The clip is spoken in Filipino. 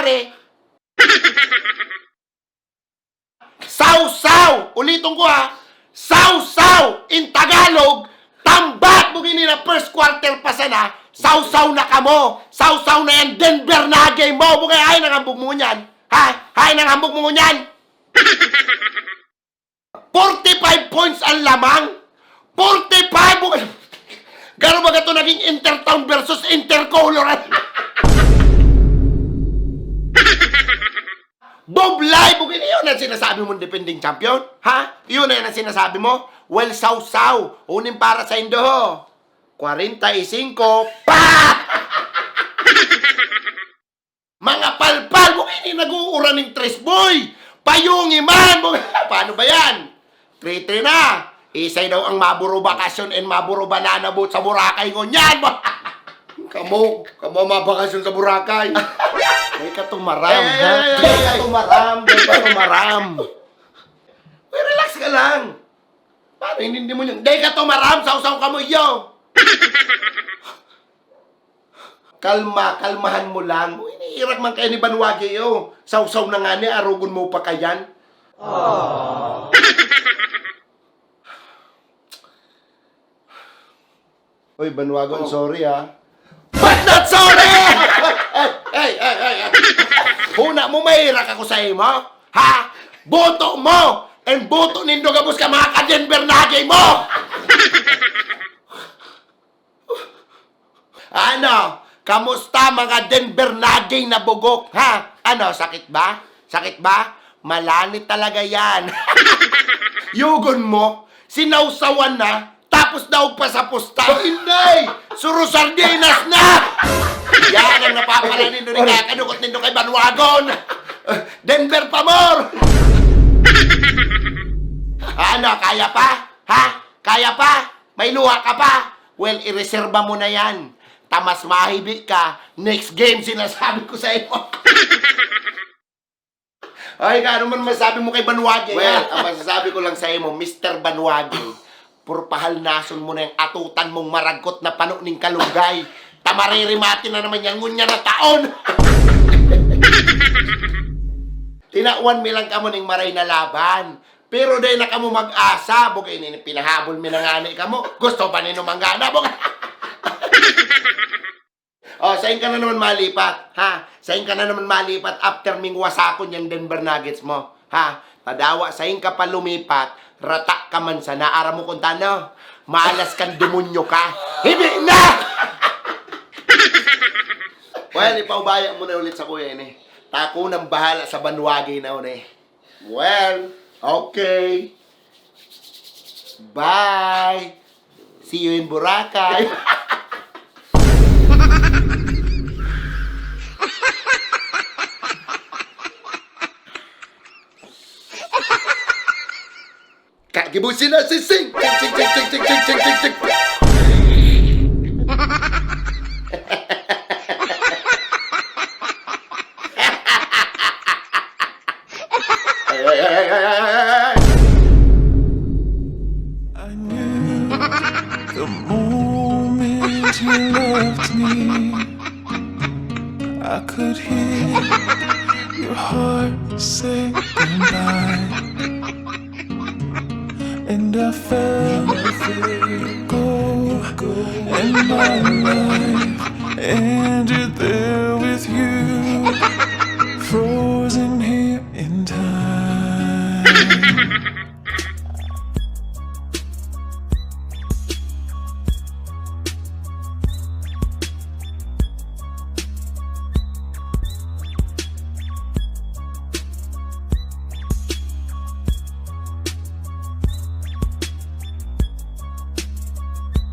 nangyari? Sausaw! Ulitin ko ha. Sausaw! In Tagalog, tambat mo na first quarter pa sana. Sausaw na kamo. Sausaw na yan. Denver Nuggets mo. Bukay ay nang hambog mo niyan. Ha? Hay nang hambog mo niyan. 45 points ang lamang. 45! Bukay. Gano'n ba ito naging Intertown versus Intercolor? Bob Lai, bukay na yun ang sinasabi mong defending champion? Ha? Yun na ang sinasabi mo? Well, saw-saw. Unin para sa Indo. 45. Pa! Mga palpal, bukay na nag-uura ng tres boy. Payungi man. Paano ba yan? 3-3 na. Isay daw ang maburo bakasyon and maburo banana boat sa Boracay ngunyan. Kamo mabakasyon sa Boracay. May ka tumaram, ha? May ka tumaram. Uy, relax ka lang. Paano hindi mo yun? Day ka tumaram, sausaw ka mo iyo. Kalmahan mo lang. Uy, naiirak man kayo ni Banwagi yo. Sausaw na nga niya, arugon mo pa kayan. Aww. Uy, Banwagon, sorry ha. But not sorry! Hey! Huna mo mahirak ako sa imo? Ha? Boto mo! And boto nindo gabos ka mga ka-Denver Nuggets mo! Ano? Kamusta mga Denver Nuggets na bugok? Ha? Ano? Sakit ba? Sakit ba? Malanit talaga yan. Yugon mo, sinausawan na, tapos daw pa sa pusta. Hindi! Suro sardinas na! Yan ang napapala nindo ni kakadukot nindo kay Banwagon. Denver pa more! Ano, kaya pa? Ha? Kaya pa? May luha ka pa? Well, ireserba mo na yan. Tamas mahibi ka. Next game, sinasabi ko sa iyo. Ay, ano man masabi mo kay Banwagi? Well, ang masasabi ko lang sa iyo, Mr. Banwagi, purpahal nason mo na yung atutan mong maragot na pano ning kalunggay. Tamaririmatin na naman yan ngunya na taon. Tinauan mi lang kamo ning maray na laban. Pero dahil na kamo mag-asa, bugay ni pinahabol mi na ngani kamo. Gusto pa nino manggana, bugay. Oh, sain ka na naman malipat, ha? Sain ka na naman malipat after ming wasakon yung Denver Nuggets mo, ha? Padawa, sain ka pa lumipat, ratak ka man sa naara mo kung tano. Maalas kang demonyo ka. Hibi na! Well, ipaubaya mo na ulit sa kuya ini. Tako nang bahala sa Banwagi na ulit. Well, okay. Bye. See you in Boracay. Kagibusin na si Sing! Sing! I knew the moment you left me, I could hear your heart say goodbye, and I felt go in my life, and